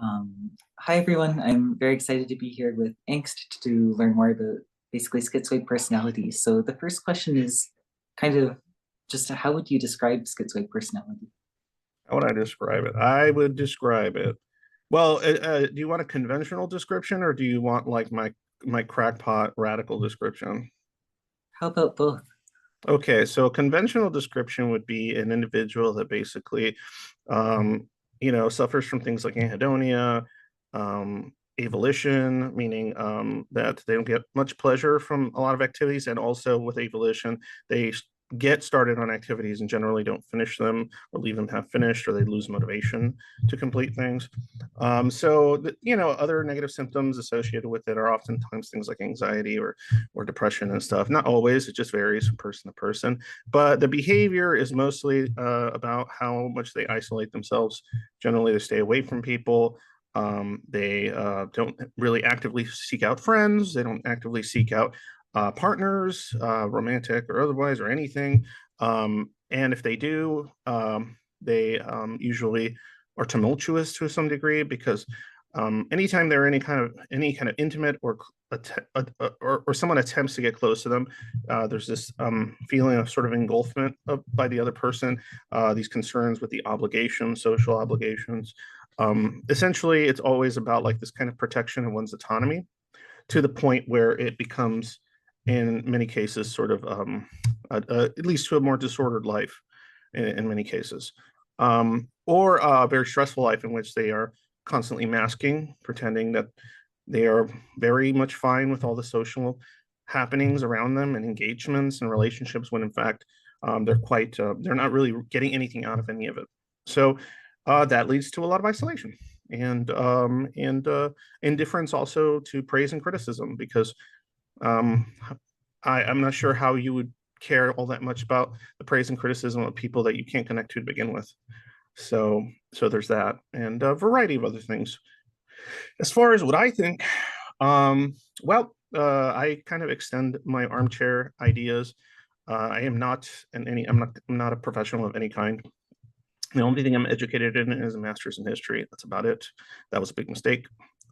Hi everyone, I'm very excited to be here with Angst to learn more about basically schizoid personality. So the first question is kind of just how would you describe schizoid personality? How would I describe it? I would describe it. Well, do you want a conventional description or do you want like my crackpot radical description? How about both? Okay, so a conventional description would be an individual that basically, um, suffers from things like anhedonia, avolition, meaning that they don't get much pleasure from a lot of activities, and also with avolition, they get started on activities and generally don't finish them or leave them half finished, or they lose motivation to complete things. Other negative symptoms associated with it are oftentimes things like anxiety or depression and stuff. Not always, it just varies from person to person. But the behavior is mostly about how much they isolate themselves. Generally, they stay away from people. They don't really actively seek out friends. They don't actively seek out partners, romantic or otherwise, or anything. And if they do, they usually are tumultuous to some degree because anytime they're any kind of intimate or someone attempts to get close to them, there's this feeling of sort of engulfment by the other person. These concerns with the obligations, social obligations. Essentially, it's always about like this kind of protection of one's autonomy to the point where it becomes, in many cases, sort of at least to a more disordered life in many cases, or a very stressful life in which they are constantly masking, pretending that they are very much fine with all the social happenings around them and engagements and relationships, when in fact they're not really getting anything out of any of it. So that leads to a lot of isolation and indifference also to praise and criticism because um, I'm not sure how you would care all that much about the praise and criticism of people that you can't connect to begin with. So there's that, and a variety of other things. As far as what I think, um, I kind of extend my armchair ideas. I am not I'm not a professional of any kind. The only thing I'm educated in is a master's in history. That's about it. That was a big mistake.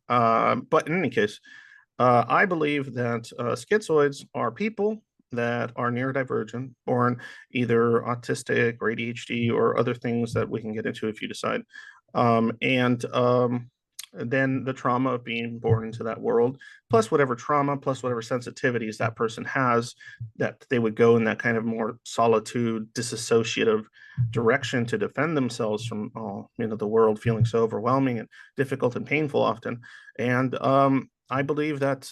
But in any case, I believe that schizoids are people that are neurodivergent, born either autistic or ADHD or other things that we can get into if you decide. And then the trauma of being born into that world, plus whatever trauma, plus whatever sensitivities that person has, that they would go in that kind of more solitude, disassociative direction to defend themselves from the world feeling so overwhelming and difficult and painful often. And I believe that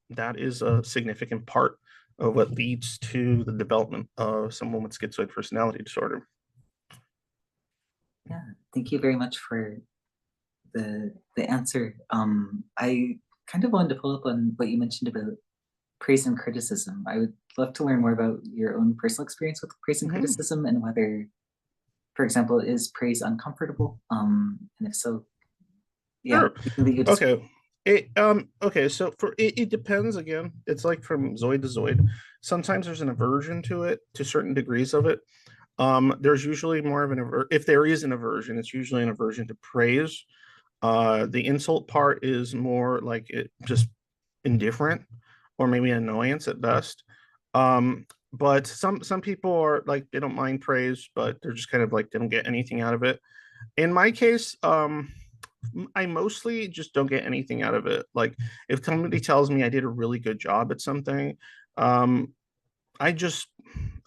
that is a significant part of what leads to the development of someone with schizoid personality disorder. Yeah, thank you very much for the answer. I kind of wanted to follow up on what you mentioned about praise and criticism. I would love to learn more about your own personal experience with praise and Mm-hmm. criticism and whether, for example, is praise uncomfortable? And if so, yeah, Sure. anything that you just Okay. Okay, so it depends again. It's like from Zoid to Zoid. Sometimes there's an aversion to it, to certain degrees of it. There's usually more of if there is an aversion, it's usually an aversion to praise. The insult part is more like it just indifferent or maybe annoyance at best. But some people are like they don't mind praise, but they're just kind of like they don't get anything out of it. In my case, I mostly just don't get anything out of it. Like if somebody tells me I did a really good job at something, um, I just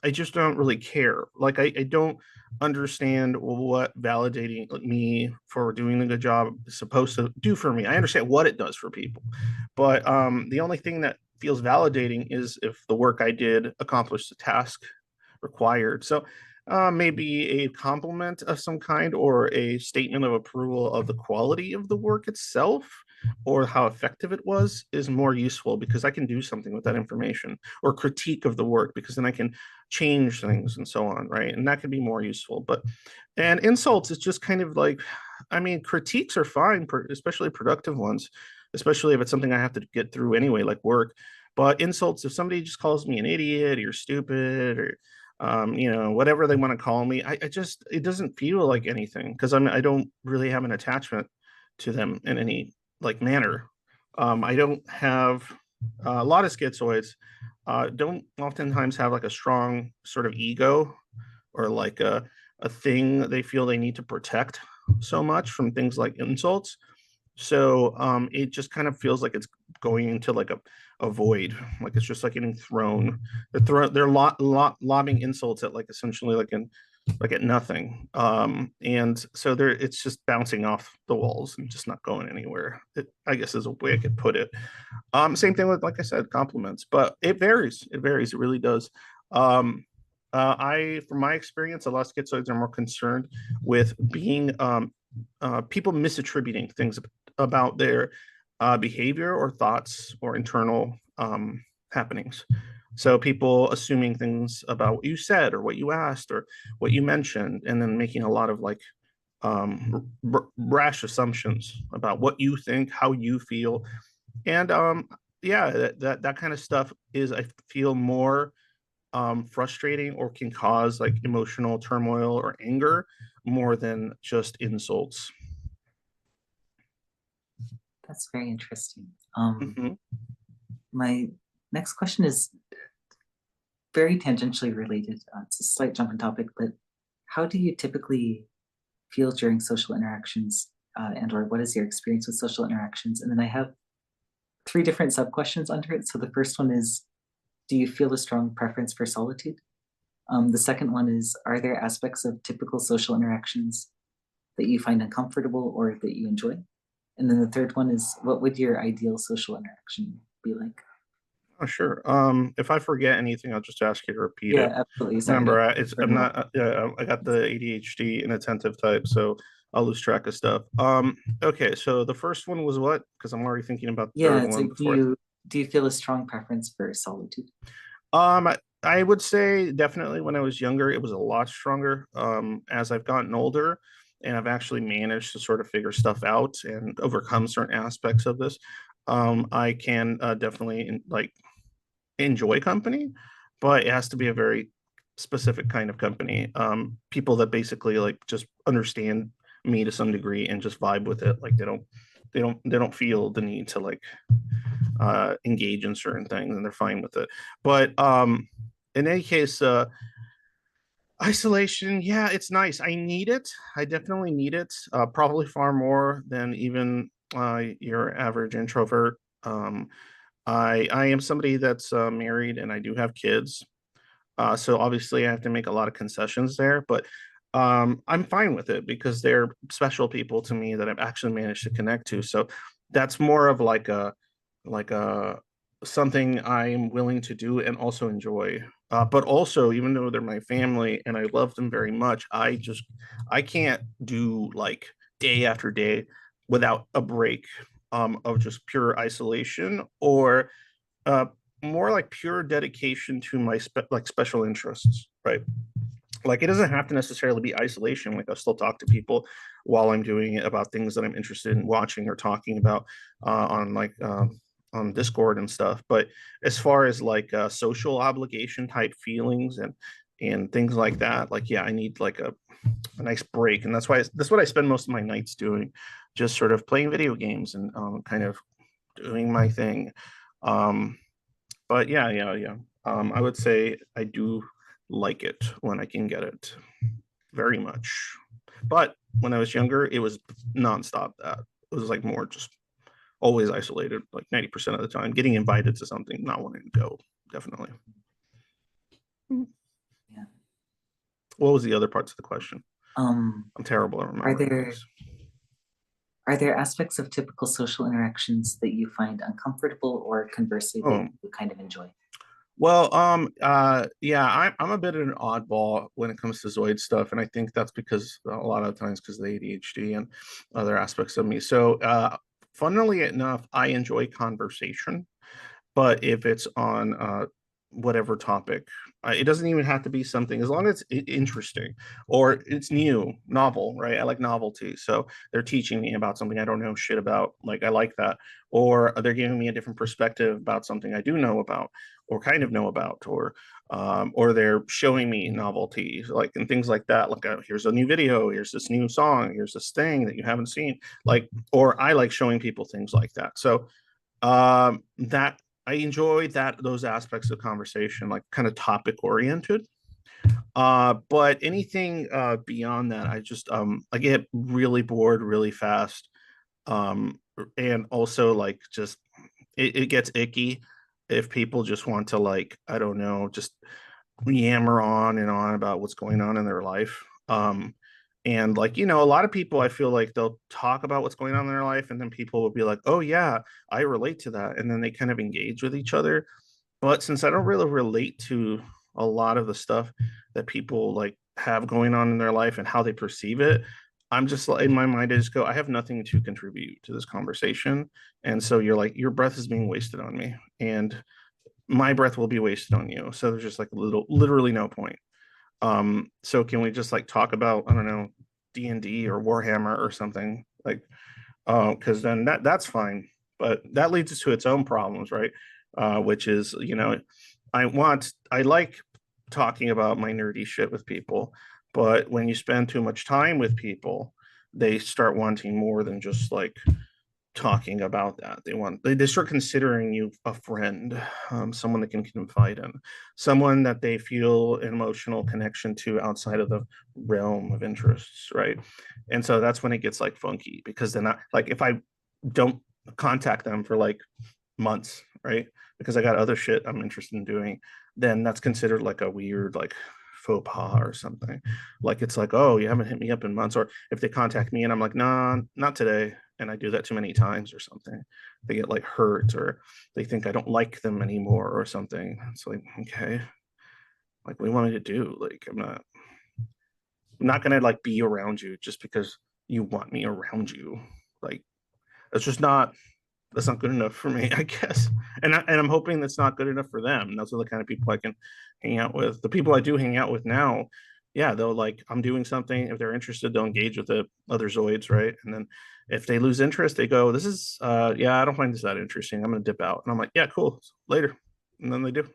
I just don't really care. Like I don't understand what validating me for doing a good job is supposed to do for me. I understand what it does for people, but the only thing that feels validating is if the work I did accomplished the task required. So maybe a compliment of some kind or a statement of approval of the quality of the work itself or how effective it was is more useful because I can do something with that information, or critique of the work because then I can change things and so on, right? And that could be more useful. And insults is just kind of like, I mean, critiques are fine, especially productive ones, especially if it's something I have to get through anyway, like work. But insults, if somebody just calls me an idiot or you're stupid or whatever they want to call me. I just it doesn't feel like anything because I don't really have an attachment to them in any like manner. I don't have a lot of schizoids don't oftentimes have like a strong sort of ego or like a thing they feel they need to protect so much from things like insults. So it just kind of feels like it's going into like a void, like it's just like getting thrown. They're lobbing insults at like essentially like at nothing. And so there it's just bouncing off the walls and just not going anywhere. I guess is a way I could put it. Same thing with, like I said, compliments, but it varies. It varies. It really does. Um, from my experience, a lot of schizoids are more concerned with being people misattributing things about their behavior or thoughts or internal happenings. So people assuming things about what you said or what you asked or what you mentioned, and then making a lot of like rash assumptions about what you think, how you feel, and yeah, that kind of stuff is, I feel, more frustrating or can cause like emotional turmoil or anger more than just insults. That's very interesting. Mhm. My next question is very tangentially related. It's a slight jump in topic, but how do you typically feel during social interactions, and or what is your experience with social interactions? And then I have three different sub questions under it. So the first one is, do you feel a strong preference for solitude? The second one is, are there aspects of typical social interactions that you find uncomfortable or that you enjoy? And then the third one is, what would your ideal social interaction be like? Oh, sure. If I forget anything, I'll just ask you to repeat it. Yeah, absolutely. Remember, Sorry. I'm Burn a lot. not. I got the ADHD inattentive type, so I'll lose track of stuff. Okay. So the first one was what? Because I'm already thinking about the Yeah, third it's one like, before. do you feel a strong preference for solitude? I would say definitely when I was younger, it was a lot stronger. As I've gotten older, and I've actually managed to sort of figure stuff out and overcome certain aspects of this, I can definitely like enjoy company, but it has to be a very specific kind of company. People that basically like just understand me to some degree and just vibe with it. Like they don't feel the need to like engage in certain things, and they're fine with it. But in any case, isolation, yeah, it's nice. I need it. I definitely need it. Probably far more than even your average introvert. I am somebody that's married and I do have kids. So obviously I have to make a lot of concessions there, but I'm fine with it because they're special people to me that I've actually managed to connect to. So that's more of like a something I'm willing to do and also enjoy. But also, even though they're my family and I love them very much, I can't do like day after day without a break of just pure isolation or uh, more like pure dedication to my like special interests, right? Like it doesn't have to necessarily be isolation. Like I'll still talk to people while I'm doing it about things that I'm interested in watching or talking about on Discord and stuff. But as far as like social obligation type feelings and things like that, like yeah, I need like a nice break, and that's what I spend most of my nights doing, just sort of playing video games and kind of doing my thing. Um, but yeah. I would say I do like it when I can get it very much. But when I was younger, it was nonstop. That it was like more just always isolated, like 90% of the time, getting invited to something, not wanting to go. Definitely. Yeah. What was the other parts of the question? Um, I'm terrible at are remembering there things. are there aspects of typical social interactions that you find uncomfortable or conversely that Oh, you kind of enjoy? well, yeah, I'm a bit of an oddball when it comes to Zoid stuff, and I think that's because a lot of times because of the ADHD and other aspects of me. So, funnily enough, I enjoy conversation, but if it's on whatever topic, it doesn't even have to be something as long as it's interesting or it's new, novel, right? I like novelty. So they're teaching me about something I don't know shit about. Like I like that. Or they're giving me a different perspective about something I do know about. or kind of know about, or they're showing me novelty, like, and things like that. Like, here's a new video, here's this new song, here's this thing that you haven't seen. Like, or I like showing people things like that. So that I enjoy those aspects of conversation, like kind of topic oriented. But anything beyond that, I get really bored really fast. And also like just it gets icky if people just want to, like, I don't know, just yammer on and on about what's going on in their life. And like, a lot of people, I feel like they'll talk about what's going on in their life, and then people will be like, oh yeah, I relate to that. And then they kind of engage with each other. But since I don't really relate to a lot of the stuff that people like have going on in their life and how they perceive it, I'm just like, in my mind, I just go, I have nothing to contribute to this conversation. And so you're like, your breath is being wasted on me, and my breath will be wasted on you. So there's just like literally no point. So can we just like talk about, I don't know, D&D or Warhammer or something, like, because then that's fine. But that leads us to its own problems, right? Which is, I like talking about my nerdy shit with people, but when you spend too much time with people, they start wanting more than just like talking about that. They start considering you a friend, someone that can confide in, someone that they feel an emotional connection to outside of the realm of interests, right? And so that's when it gets like funky, because then like if I don't contact them for like months, right? Because I got other shit I'm interested in doing, then that's considered like a weird like faux pas or something. Like it's like, oh, you haven't hit me up in months. Or if they contact me and I'm like, nah, not today, and I do that too many times or something, they get like hurt, or they think I don't like them anymore or something. It's like, okay, like what do you want me to do? Like I'm not gonna like be around you just because you want me around you. Like that's not good enough for me, I guess. And I'm hoping that's not good enough for them. Those are the kind of people I can hang out with. The people I do hang out with now, yeah, they'll like, I'm doing something. If they're interested, they'll engage with the other Zoids, right? And then if they lose interest, they go, this is yeah, I don't find this that interesting. I'm gonna dip out. And I'm like, yeah, cool. Later. And then they do.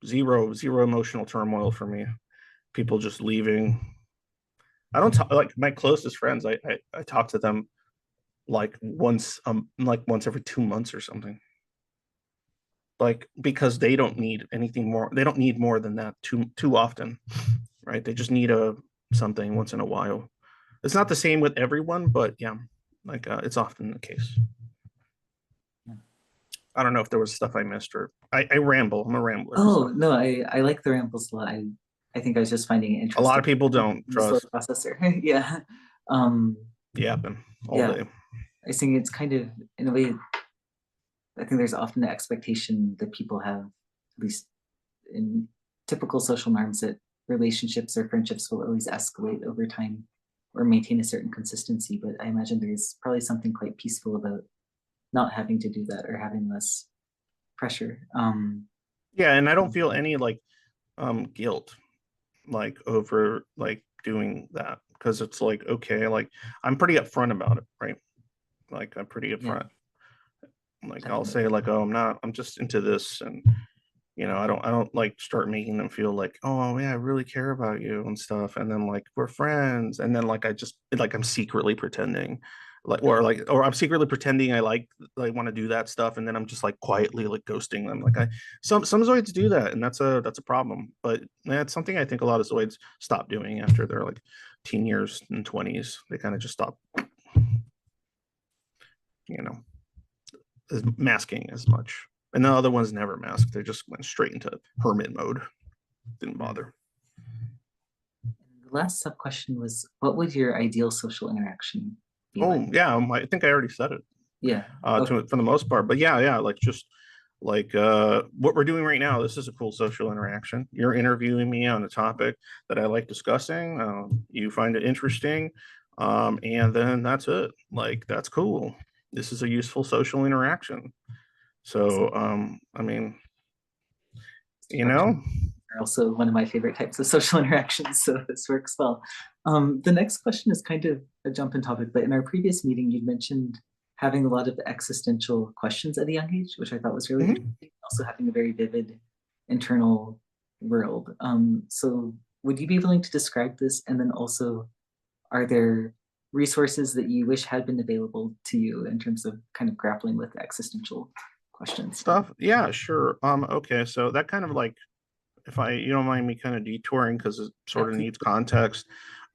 Zero emotional turmoil for me. People just leaving. I don't talk like my closest friends, I talk to them like once every 2 months or something, like because they don't need anything more, they don't need more than that too often, right? They just need a something once in a while. It's not the same with everyone, but yeah, like it's often the case. I don't know if there was stuff I missed, or I ramble, I'm a rambler, Oh so no, I like the rambles a lot. I think I was just finding it a lot of interesting. people don't The slow trust processor. Yeah. Um, yapping all yeah. day. I think it's kind of in a way, I think there's often the expectation that people have, at least in typical social norms, that relationships or friendships will always escalate over time or maintain a certain consistency. But I imagine there's probably something quite peaceful about not having to do that or having less pressure. Yeah, and I don't feel any like guilt like over like doing that, because it's like, okay, like I'm pretty upfront about it, right? Like I'm pretty Yeah, upfront. Like I'll say definitely. like, oh, I'm just into this, and I don't like start making them feel like, oh yeah, I really care about you and stuff, and then like we're friends, and then like I just like I'm secretly pretending, or I'm secretly pretending I like want to do that stuff, and then I'm just like quietly like ghosting them. Like some Zoids do that, and that's a problem. But yeah, it's something I think a lot of Zoids stop doing after they're like teen years and 20s. They kind of just stop, you know, masking as much. And the other ones never masked. They just went straight into hermit mode. Didn't Mm. bother. The last sub question was, what would your ideal social interaction be like? Oh yeah, I think I already said it. Yeah. To Okay. for the most part, but yeah, like just like what we're doing right now. This is a cool social interaction. You're interviewing me on a topic that I like discussing. You find it interesting, and then that's it. Like that's cool. This is a useful social interaction. So Awesome. I mean, you Introduction know, are also one of my favorite types of social interactions, so this works well. The next question is kind of a jump in topic, but in our previous meeting, you mentioned having a lot of existential questions at a young age, which I thought was really mhm. interesting. Also having a very vivid internal world. So would you be willing to describe this? And then also, are there resources that you wish had been available to you in terms of kind of grappling with existential questions? Stuff. Yeah, sure. Okay, so that kind of like, if I you don't mind me kind of detouring because it Yeah, sort of please. needs context.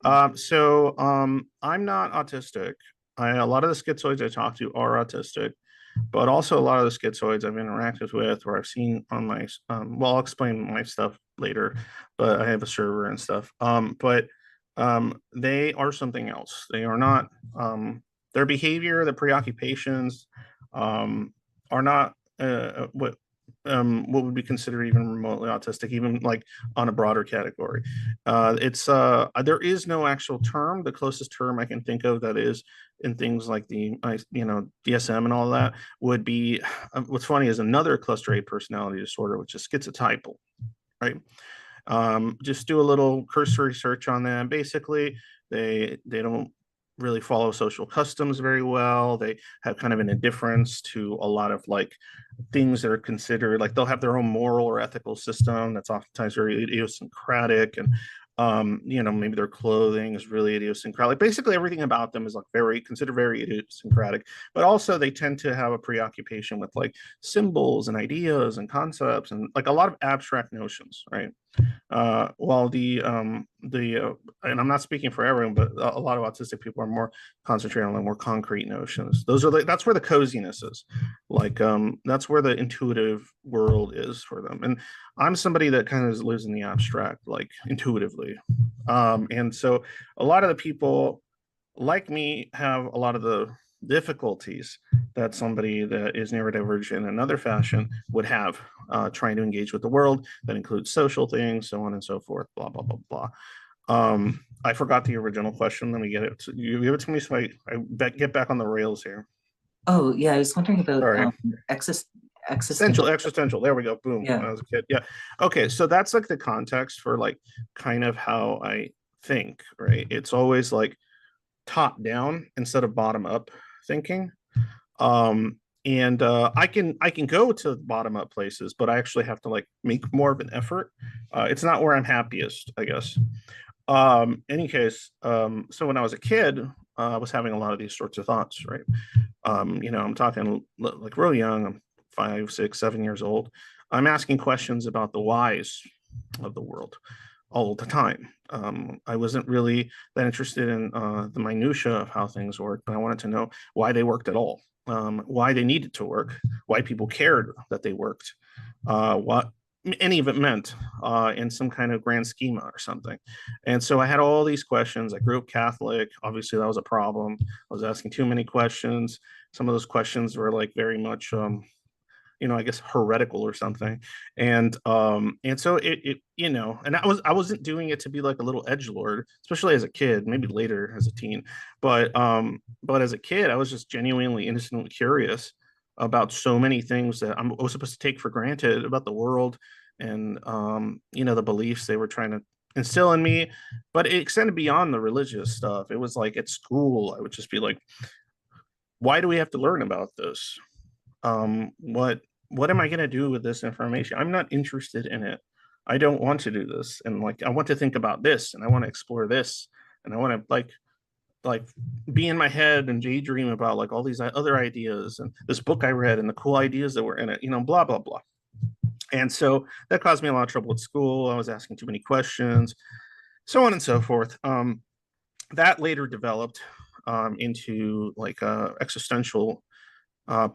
Yeah. I'm not autistic. A lot of the schizoids I talk to are autistic, but also a lot of the schizoids I've interacted with or I've seen on my well, I'll explain my stuff later, but I have a server and stuff. But they are something else. They are not their behavior, their preoccupations um are not what would be considered even remotely autistic, even like on a broader category. It's There is no actual term. The closest term I can think of that is in things like DSM and all that would be what's funny is another cluster A personality disorder, which is schizotypal, right? Just do a little cursory search on them. Basically, they don't really follow social customs very well. They have kind of an indifference to a lot of like things that are considered like they'll have their own moral or ethical system that's oftentimes very idiosyncratic and maybe their clothing is really idiosyncratic. Like basically everything about them is like very considered very idiosyncratic, but also they tend to have a preoccupation with like symbols and ideas and concepts and like a lot of abstract notions, right? While and I'm not speaking for everyone, but a lot of autistic people are more concentrated on the more concrete notions. That's where the coziness is, like that's where the intuitive world is for them. And I'm somebody that kind of lives in the abstract, like intuitively, and so a lot of the people like me have a lot of the difficulties that somebody that is neurodivergent in another fashion would have trying to engage with the world. That includes social things, so on and so forth, blah, blah, blah, blah. I forgot the original question. Let me get it. You give it to me so I get back on the rails here. Oh, yeah, I was wondering about Sorry. existential. Existential. There we go. Boom. When Yeah. I was a kid. Yeah. Okay. So that's like the context for like kind of how I think, right? It's always like top down instead of bottom up thinking. And I can go to bottom up places, but I actually have to like make more of an effort. It's not where I'm happiest, I guess. Any case, so when I was a kid, I was having a lot of these sorts of thoughts, right? I'm talking like real young. I'm 5, 6, 7 years old. I'm asking questions about the whys of the world all the time. I wasn't really that interested in the minutia of how things work, but I wanted to know why they worked at all, why they needed to work, why people cared that they worked, what any of it meant in some kind of grand schema or something. And so I had all these questions. I grew up Catholic. Obviously, that was a problem. I was asking too many questions. Some of those questions were like very much I guess heretical or something. And so and I wasn't doing it to be like a little edge lord, especially as a kid, maybe later as a teen. But as a kid, I was just genuinely innocently curious about so many things that I was supposed to take for granted about the world and the beliefs they were trying to instill in me. But it extended beyond the religious stuff. It was like at school, I would just be like, why do we have to learn about this? What am I going to do with this information? I'm not interested in it. I don't want to do this. And like, I want to think about this and I want to explore this. And I want to like be in my head and daydream about like all these other ideas and this book I read and the cool ideas that were in it, blah, blah, blah. And so that caused me a lot of trouble at school. I was asking too many questions, so on and so forth. That later developed into like existential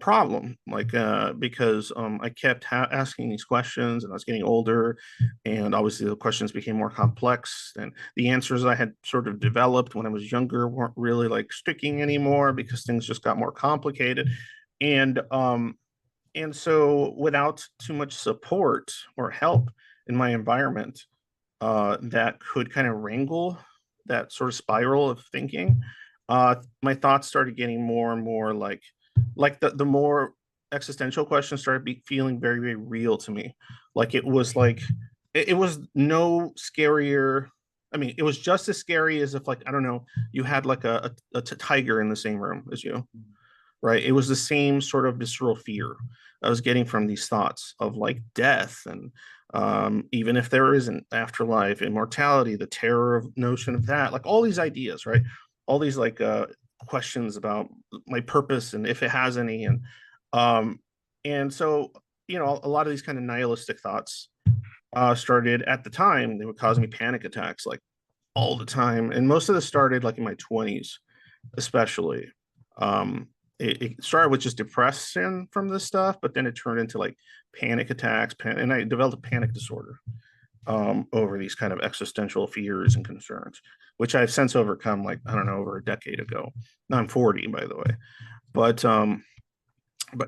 problem, like because I kept asking these questions and I was getting older, and obviously the questions became more complex, and the answers I had sort of developed when I was younger weren't really like sticking anymore because things just got more complicated. And um and so without too much support or help in my environment that could kind of wrangle that sort of spiral of thinking, my thoughts started getting more and more like the more existential questions started feeling very, very real to me. Like it was no scarier. I mean, it was just as scary as if like I don't know, you had like a tiger in the same room as you, right? It was the same sort of visceral fear I was getting from these thoughts of like death and Even if there is an afterlife, immortality, the terror of notion of that, like all these ideas, right? All these like questions about my purpose and if it has any, um, and so a lot of these kind of nihilistic thoughts started at the time. They would cause me panic attacks like all the time, and most of this started like in my 20s, especially. Um, it started with just depression from this stuff, but then it turned into like panic attacks, and I developed a panic disorder over these kind of existential fears and concerns, which I've since overcome, like, I don't know, over a decade ago. Now I'm 40, by the way. But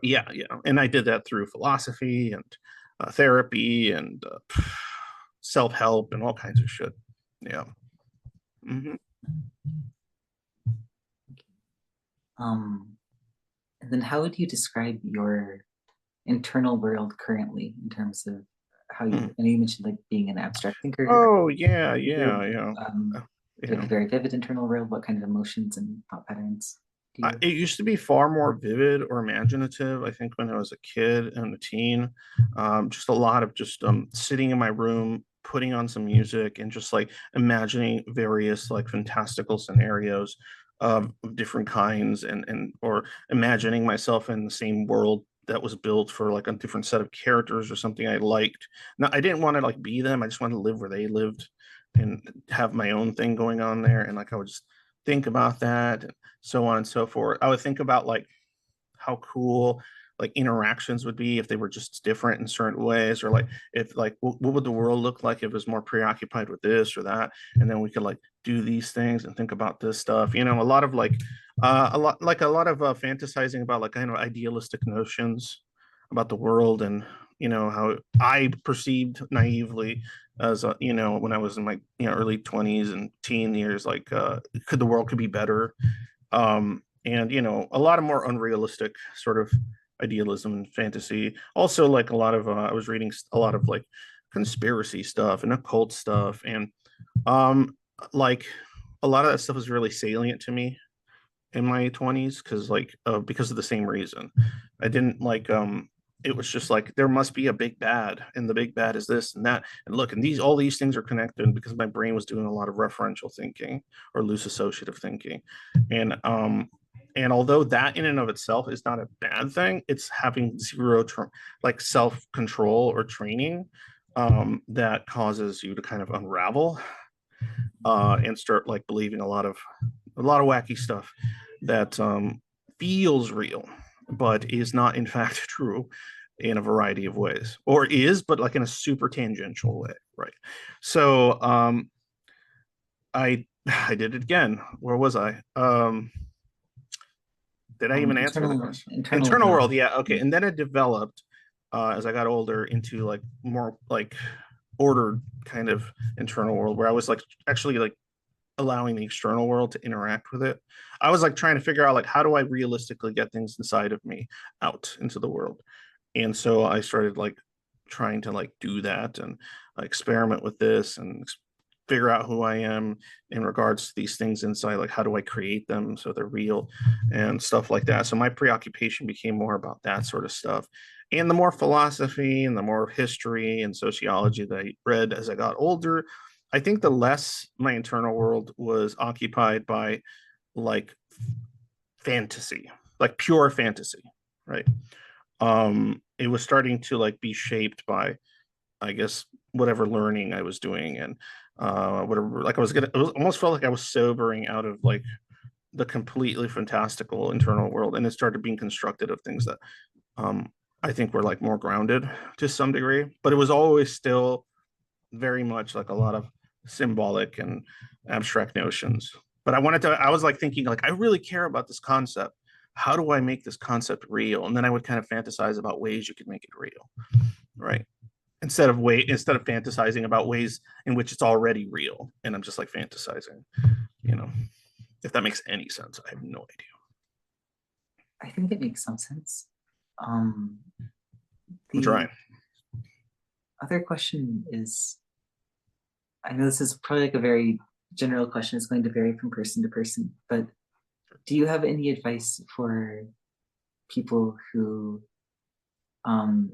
yeah, and I did that through philosophy and therapy and self-help and all kinds of shit. Yeah. Mm-hmm. Um, and then how would you describe your internal world currently in terms of how you, I know you mentioned like being an abstract thinker. Oh yeah, You, yeah. um, You do you have know, a very vivid internal world? What kind of emotions and thought patterns do you have? it used to be far more vivid or imaginative. I think when I was a kid and a teen, just a lot of just sitting in my room, putting on some music, and just like imagining various like fantastical scenarios of different kinds, and or imagining myself in the same world that was built for like a different set of characters or something I liked. Now, I didn't want to like be them. I just wanted to live where they lived and have my own thing going on there. And like I would just think about that, so on and so forth. I would think about like how cool like interactions would be if they were just different in certain ways, or like if like what would the world look like if it was more preoccupied with this or that, and then we could like do these things and think about this stuff. A lot of like a lot of fantasizing about like kind of idealistic notions about the world, and how I perceived naively as when I was in my early 20s and teen years, like could the world could be better, and a lot of more unrealistic sort of idealism and fantasy. Also, like a lot of I was reading a lot of like conspiracy stuff and occult stuff, and um like a lot of that stuff was really salient to me in my 20s because of the same reason. I didn't like it was just like there must be a big bad, and the big bad is this and that, and look, and these all these things are connected, because my brain was doing a lot of referential thinking or loose associative thinking. And although that in and of itself is not a bad thing, it's having zero like self control or training that causes you to kind of unravel and start like believing a lot of wacky stuff that feels real, but is not in fact true in a variety of ways, or is, but like in a super tangential way, right? So I did it again. Where was I? Did I even answer the question? Internal Internal world. world, yeah, okay. And then it developed as I got older into like more like ordered kind of internal world, where I was like actually like allowing the external world to interact with it. I was like trying to figure out like how do I realistically get things inside of me out into the world. And so I started like trying to like do that and experiment with this and figure out who I am in regards to these things inside, like how do I create them so they're real and stuff like that. So my preoccupation became more about that sort of stuff. And the more philosophy and the more history and sociology that I read as I got older, I think the less my internal world was occupied by like fantasy, like pure fantasy, right? It was starting to like be shaped by, I guess, whatever learning I was doing, and whatever, like it was, almost felt like I was sobering out of like the completely fantastical internal world, and it started being constructed of things that um I think were like more grounded to some degree, but it was always still very much like a lot of symbolic and abstract notions. But I was like thinking, like, I really care about this concept. How do I make this concept real? And then I would kind of fantasize about ways you could make it real, right? Instead of fantasizing about ways in which it's already real. And I'm just like fantasizing, you know, if that makes any sense. I have no idea. I think it makes some sense. Um, I'm the trying. other question is, I know this is probably like a very general question. It's going to vary from person to person, but do you have any advice for people who um,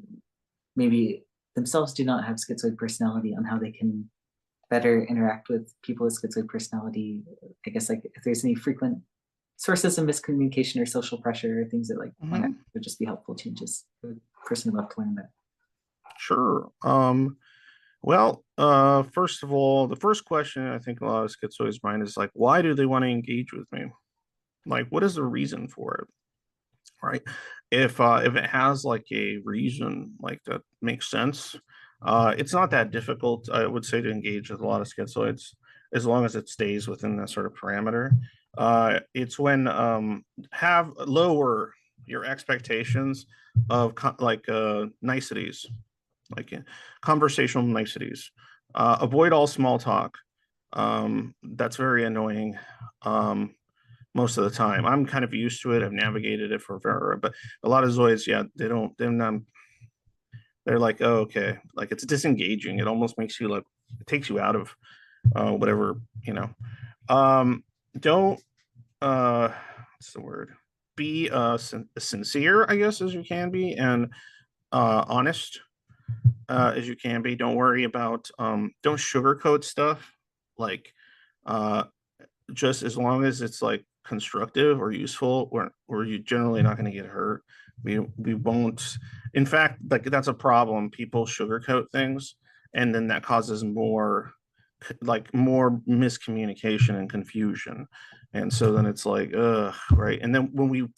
maybe themselves do not have schizoid personality on how they can better interact with people with schizoid personality. I guess like if there's any frequent sources of miscommunication or social pressure or things that like might Mhm. would just be helpful changes. I would personally love to learn that. Sure. Well, first of all, the first question I think a lot of schizoids mind is like, why do they want to engage with me? Like, what is the reason for it? Right? If it has like a reason like that makes sense, it's not that difficult, I would say, to engage with a lot of schizoids as long as it stays within that sort of parameter. It's when have lower your expectations of niceties, like conversational niceties. Avoid all small talk. That's very annoying. Most of the time, I'm kind of used to it. I've navigated it for forever, but a lot of Zoids, yeah, they don't. They're not. They're like, oh, okay, like it's disengaging. It almost makes you like it takes you out of whatever you know. Um, don't what's the word? Be sincere, I guess, as you can be, and honest as you can be. Don't worry about don't sugarcoat stuff. Like uh just as long as it's like constructive or useful, or you're generally not going to get hurt. We won't. In fact, like that's a problem. People sugarcoat things, and then that causes more miscommunication and confusion. And so then it's like, ugh, right. And then when we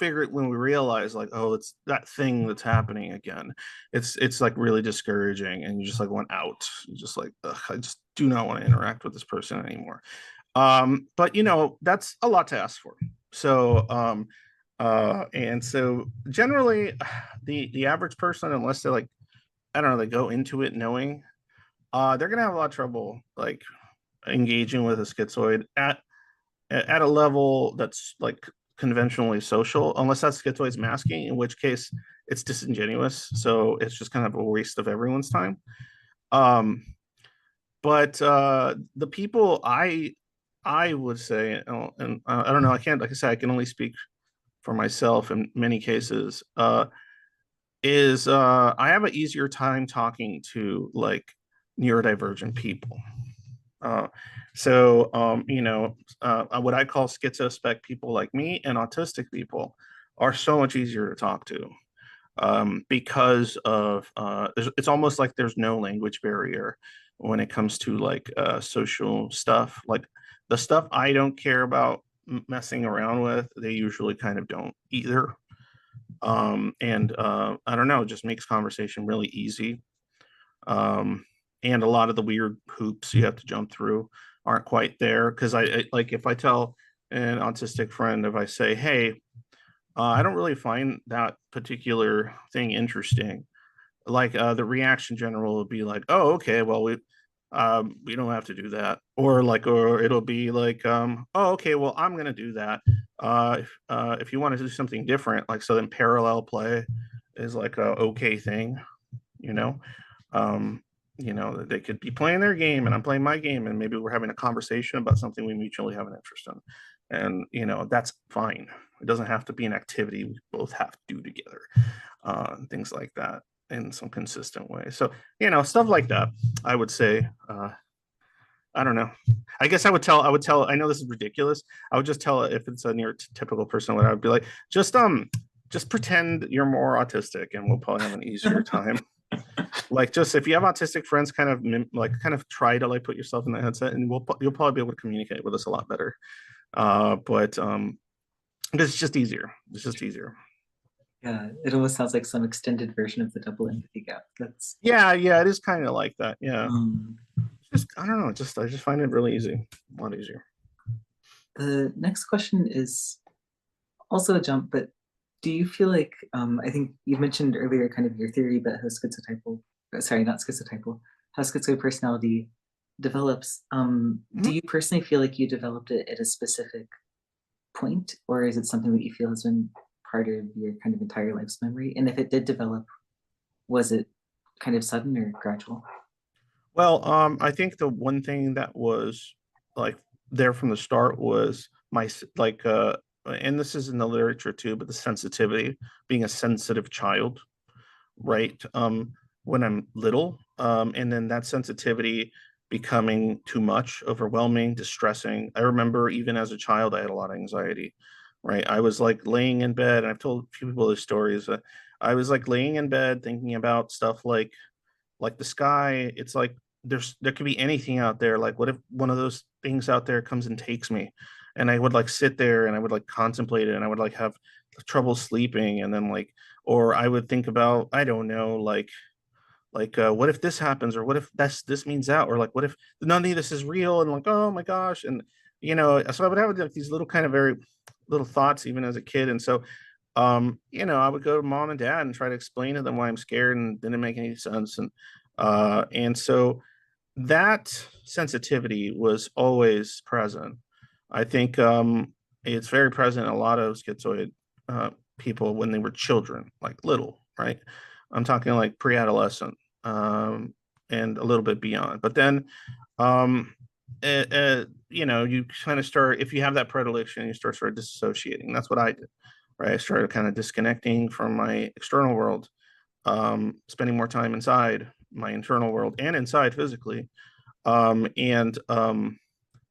realize like, oh, it's that thing that's happening again, it's like really discouraging, and you just like want out. You just like, ugh, I just do not want to interact with this person anymore. But that's a lot to ask for. So and so generally the average person, unless they're like, I don't know, they go into it knowing, they're gonna have a lot of trouble like engaging with a schizoid at a level that's like conventionally social, unless that schizoid's masking, in which case it's disingenuous. So it's just kind of a waste of everyone's time. Um, but the people I would say, and I don't know, I can't, like I said, I can only speak for myself in many cases, is I have an easier time talking to like neurodivergent people. Uh, what I call schizospec people like me and autistic people are so much easier to talk to, because of it's almost like there's no language barrier when it comes to like social stuff. Like the stuff I don't care about messing around with, they usually kind of don't either. And I don't know, it just makes conversation really easy. Um, and a lot of the weird hoops you have to jump through aren't quite there, because like if I tell an autistic friend, if I say, hey, I don't really find that particular thing interesting. Like the reaction general will be like, "Oh, okay, well we don't have to do that," or it'll be like, "Oh, okay, well I'm gonna do that. If you want to do something different, like so then parallel play is like a okay thing, you know." Um, they could be playing their game and I'm playing my game, and maybe we're having a conversation about something we mutually have an interest in, and that's fine. It doesn't have to be an activity we both have to do together, things like that in some consistent way. So stuff like that. I would say. I don't know. I guess I would tell. I know this is ridiculous. I would just tell if it's a near typical person, what I would be like, just pretend you're more autistic, and we'll probably have an easier time. Like just if you have autistic friends, kind of try to like put yourself in the headset, and you'll probably be able to communicate with us a lot better. But it's just easier. It's just easier. Yeah, it almost sounds like some extended version of the double empathy gap. That's Yeah, it is kind of like that. Yeah. um, Just I don't know. I just find it really easy, a lot easier. the next question is also a jump, but do you feel like I think you mentioned earlier kind of your theory about how schizotypal, sorry, not schizotypal, how schizoid personality develops. Do Mhm. you personally feel like you developed it at a specific point, or is it something that you feel has been part of your kind of entire life's memory? And if it did develop, was it kind of sudden or gradual? Well, I think the one thing that was like there from the start was and this is in the literature too, but the sensitivity, being a sensitive child, right? when I'm little, and then that sensitivity becoming too much, overwhelming, distressing. I remember even as a child, I had a lot of anxiety, right? I was like laying in bed, and I've told a few people these stories. I was like laying in bed thinking about stuff like the sky. It's like there could be anything out there. Like, what if one of those things out there comes and takes me? And I would like sit there and I would like contemplate it, and I would like have trouble sleeping, and then like, or I would think about, I don't know, what if this happens, or what if this means out, or like what if none of this is real, and like, oh my gosh. And so I would have like these little kind of very little thoughts even as a kid. And so I would go to mom and dad and try to explain to them why I'm scared, and didn't make any sense. And so that sensitivity was always present. I think it's very present in a lot of schizoid people when they were children, like little, right? I'm talking like pre-adolescent, and a little bit beyond. But then, um, you kind of start, if you have that predilection, you start sort of disassociating. That's what I did, right? I started kind of disconnecting from my external world, spending more time inside my internal world and inside physically, and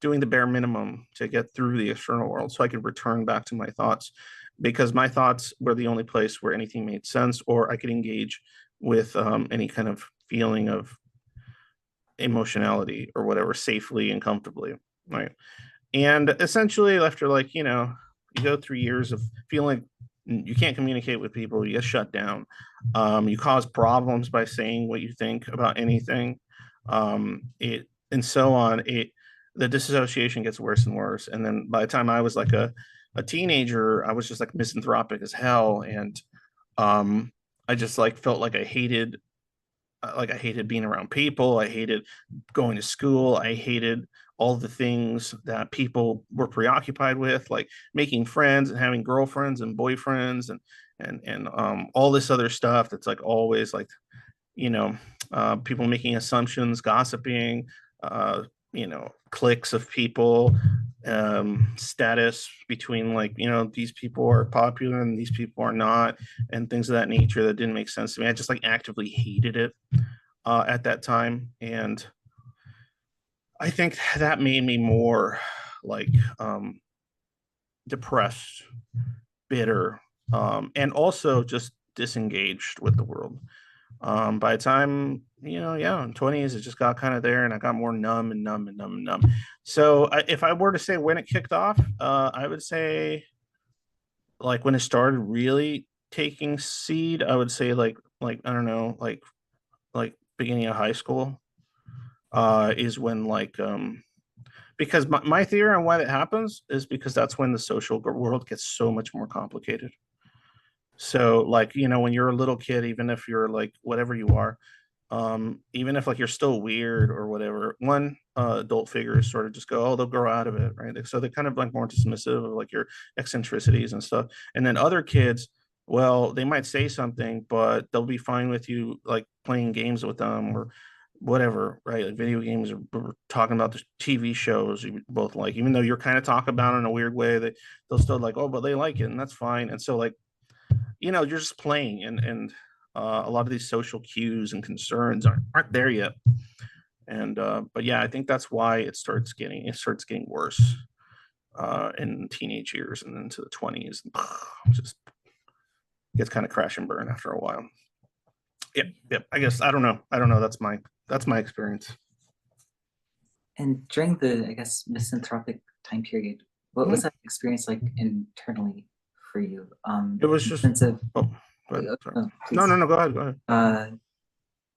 doing the bare minimum to get through the external world so I could return back to my thoughts, because my thoughts were the only place where anything made sense, or I could engage with any kind of feeling of emotionality or whatever safely and comfortably, right? And essentially, after like, you go through years of feeling like you can't communicate with people, you get shut down. You cause problems by saying what you think about anything. It and so on. The disassociation gets worse and worse. And then by the time I was like a teenager, I was just like misanthropic as hell. And um, I just like felt like I hated being around people. I hated going to school. I hated all the things that people were preoccupied with, like making friends and having girlfriends and boyfriends, and all this other stuff that's like always like, you know, people making assumptions, gossiping, cliques of people, status between like, these people are popular and these people are not, and things of that nature that didn't make sense to me. I just like actively hated it at that time. And I think that made me more like depressed, bitter, and also just disengaged with the world. By the time, yeah, in 20s, it just got kind of there, and I got more numb and numb and numb and numb. So if I were to say when it kicked off, I would say like when it started really taking seed, I would say like I don't know, like beginning of high school, is when like because my theory on why that happens is because that's when the social world gets so much more complicated. So like, when you're a little kid, even if you're like whatever you are, even if like you're still weird or whatever, one adult figures sort of just go, oh, they'll grow out of it, right? So they're kind of like more dismissive of like your eccentricities and stuff. And then other kids, well, they might say something, but they'll be fine with you like playing games with them or whatever, right? Like video games, or talking about the TV shows you both like, even though you're kind of talk about it in a weird way, they'll still like, oh, but they like it, and that's fine. And so like, you're just playing, and a lot of these social cues and concerns aren't there yet. And but yeah, I think that's why it starts getting worse in teenage years and into the 20s. Just gets kind of crash and burn after a while. Yep, yep. I guess I don't know. That's my experience. And during the, I guess, misanthropic time period, what was Mhm. that experience like internally for you? It was In the just, sense of, oh, go ahead. Sorry. oh, No, please. no, no. Go ahead. Go ahead. Uh,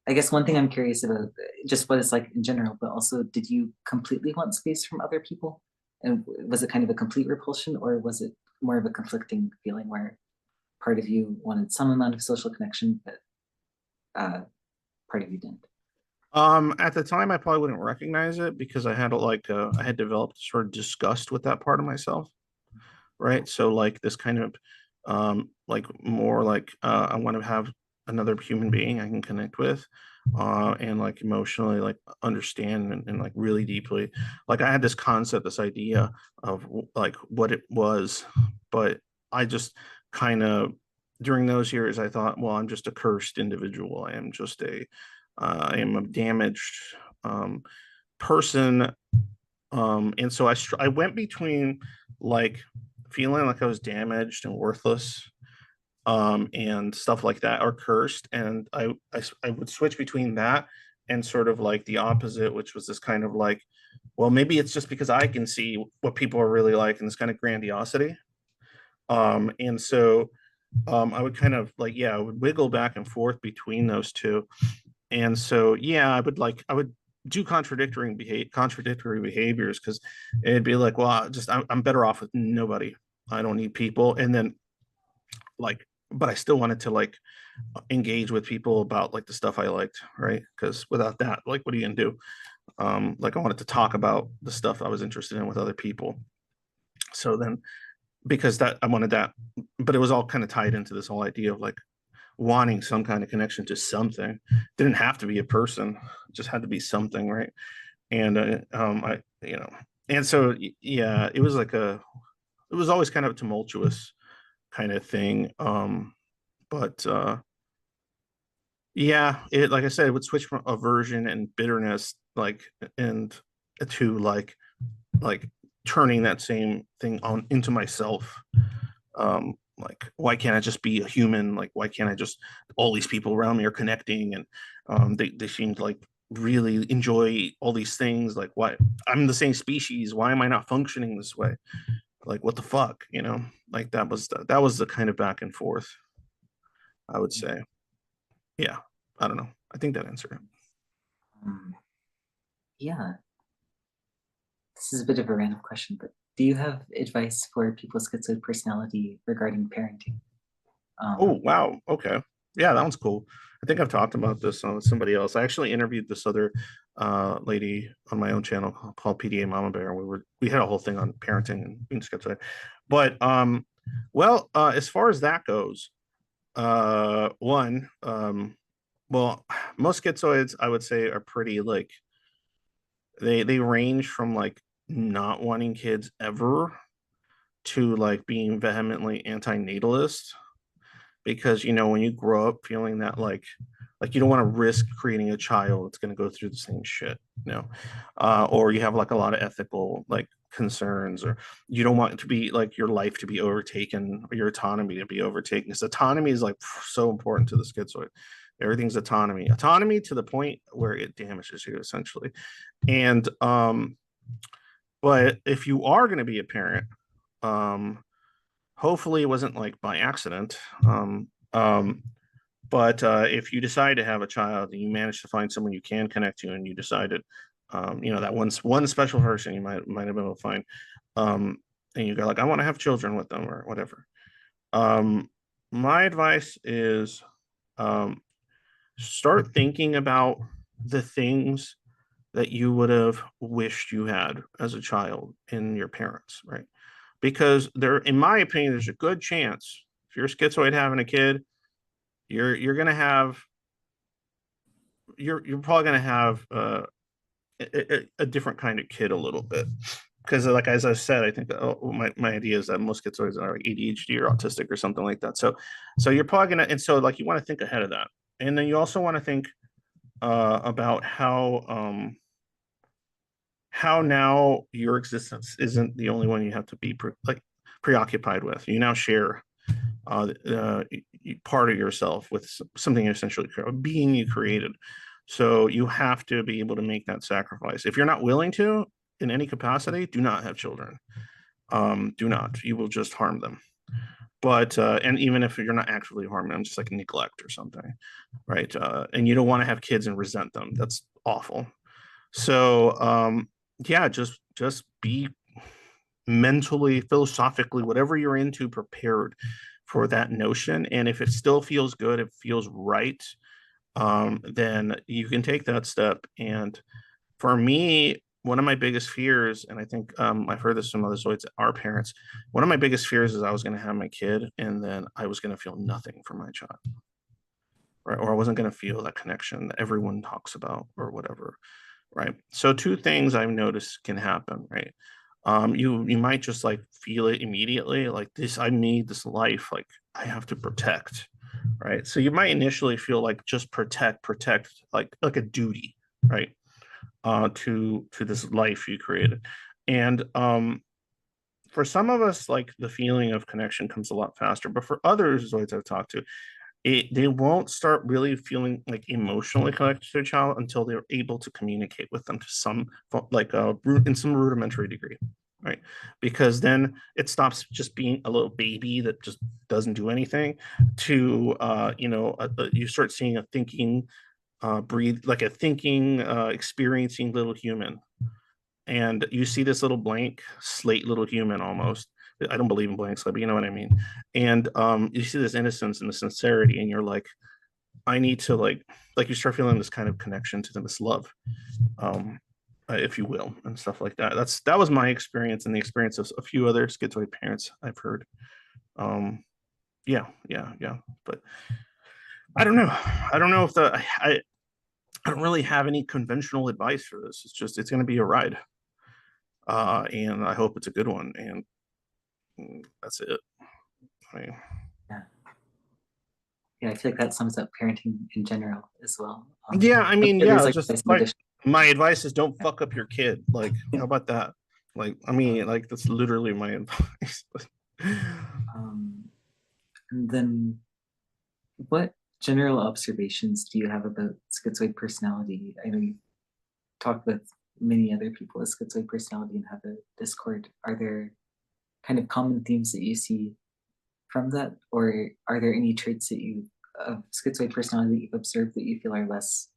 I guess one thing I'm curious about, just what it's like in general, but also, did you completely want space from other people? And was it kind of a complete repulsion, or was it more of a conflicting feeling where part of you wanted some amount of social connection, but uh, part of you didn't? At the time, I probably wouldn't recognize it because I had developed sort of disgust with that part of myself, right? So like this kind of like more like I want to have another human being I can connect with, and like emotionally like understand, and like really deeply. Like I had this concept, this idea of like what it was, but I just kind of during those years, I thought, well, I'm just a cursed individual. I am a damaged um, person. And so I went between like feeling like I was damaged and worthless, and stuff like that, or cursed. And I would switch between that and sort of like the opposite, which was this kind of like, well, maybe it's just because I can see what people are really like, and this kind of grandiosity. And so I would kind of like, yeah, I would wiggle back and forth between those two. And so, yeah, I would do contradictory behaviors, because it'd be like, well, I'm better off with nobody. I don't need people. And then like, but I still wanted to like engage with people about like the stuff I liked, right? Because without that, like, what are you gonna do? Like I wanted to talk about the stuff I was interested in with other people. So then, because that I wanted that, but it was all kind of tied into this whole idea of like wanting some kind of connection to something. It didn't have to be a person; it just had to be something, right? And I, and so yeah, it was always kind of a tumultuous kind of thing. But Yeah, it like I said, it would switch from aversion and bitterness, like, and to like turning that same thing on into myself. Like, why can't I just be a human? Like, why can't I just, all these people around me are connecting, and they seem to like really enjoy all these things. Like, why I'm the same species? Why am I not functioning this way? Like, what the fuck, you know? Like that was the kind of back and forth, I would say. Yeah, I don't know. I think that answered it. Um, yeah, this is a bit of a random question, but do you have advice for people with schizoid personality regarding parenting? Oh, wow. Okay. Yeah, that one's cool. I think I've talked about this with somebody else. I actually interviewed this other lady on my own channel called PDA Mama Bear. We had a whole thing on parenting and being schizoid. But well, as far as that goes, one, well, most schizoids I would say are pretty like, they range from like not wanting kids ever to like being vehemently anti-natalist, because when you grow up feeling that like you don't want to risk creating a child that's going to go through the same shit, or you have like a lot of ethical like concerns, or you don't want it to be like your life to be overtaken, or your autonomy to be overtaken, because autonomy is like so important to the schizoid. Everything's autonomy to the point where it damages you essentially. And but if you are going to be a parent, um hopefully it wasn't like by accident. But if you decide to have a child and you manage to find someone you can connect to, and you decided, that one special person you might have been able to find, and you go like, I want to have children with them or whatever. Um, my advice is, um, start thinking about the things that you would have wished you had as a child in your parents, right? Because there, in my opinion, there's a good chance if you're schizoid having a kid, you're gonna have you're probably gonna have a different kind of kid a little bit. Because like as I said, I think my idea is that most schizoids are ADHD or autistic or something like that. So you're probably gonna, and so like you want to think ahead of that, and then you also want to think about how now your existence isn't the only one you have to be preoccupied with. You now share part of yourself with something essentially a being you created. So you have to be able to make that sacrifice. If you're not willing to, in any capacity, do not have children. Do not. You will just harm them. But and even if you're not actually harming them, just like neglect or something, right? And you don't want to have kids and resent them. That's awful. So yeah, just be mentally, philosophically, whatever you're into, prepared for that notion. And if it still feels good, it feels right, then you can take that step. And for me, one of my biggest fears, and I think I've heard this from other zoids that are parents, one of my biggest fears is I was going to have my kid and then I was going to feel nothing for my child, right? Or I wasn't going to feel that connection that everyone talks about or whatever, right? So two things I've noticed can happen, right? You might just like feel it immediately, like this, I need this life, like I have to protect, right? So you might initially feel like just protect, like a duty, right? To this life you created. And for some of us, like the feeling of connection comes a lot faster, but for others, Zoids I've talked to, they won't start really feeling like emotionally connected to their child until they're able to communicate with them to some like in some rudimentary degree, right? Because then it stops just being a little baby that just doesn't do anything to you start seeing a thinking breathe like a thinking experiencing little human, and you see this little blank slate little human almost. I don't believe in blank slate, but you know what I mean. And you see this innocence and the sincerity, and you're like, I need to like you start feeling this kind of connection to them, this love, um, if you will, and stuff like that. That was my experience and the experience of a few other schizoid parents I've heard. Um, yeah. But I don't know. I don't know if I don't really have any conventional advice for this. It's just it's going to be a ride, and I hope it's a good one. And that's it. I mean, Yeah. Yeah, I feel like that sums up parenting in general as well. yeah, I I'm mean, sure there's yeah, like just some like additional. my advice is don't fuck up your kid. Like, Yeah. how about that? Like, I mean, like that's literally my advice. Um, and then what general observations do you have about schizoid personality? I know you've talked with many other people with schizoid personality and have a Discord. Are there kind of common themes that you see from that, or are there any traits that you of schizoid personality that you've observed that you feel are less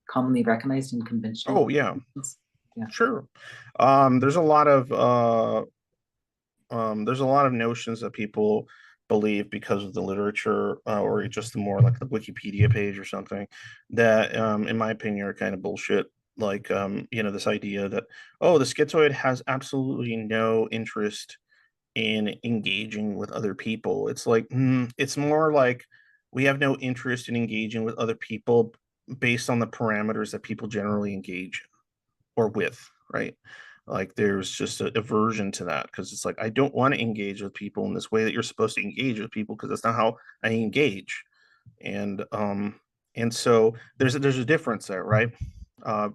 commonly recognized in conventional Oh yeah, treatments? Yeah, sure. There's a lot of there's a lot of notions that people believe because of the literature or just the more like the Wikipedia page or something that in my opinion are kind of bullshit. Like this idea that, oh, the schizoid has absolutely no interest in engaging with other people. It's like it's more like we have no interest in engaging with other people based on the parameters that people generally engage or with, right? Like there's just a aversion to that because it's like I don't want to engage with people in this way that you're supposed to engage with people because that's not how I engage. And so there's a difference there, right?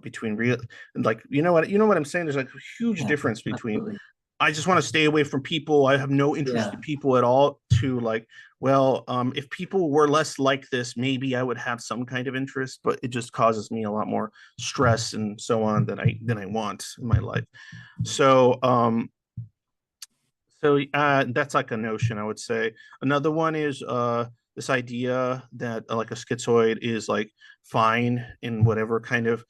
Between real, like, you know what I'm saying? There's like a huge yeah, difference between absolutely. I just want to stay away from people. I have no interest Yeah, in people at all. To like, well, if people were less like this, maybe I would have some kind of interest, but it just causes me a lot more stress and so on than I want in my life. So, that's like a notion I would say. Another one is this idea that like a schizoid is like fine in whatever kind of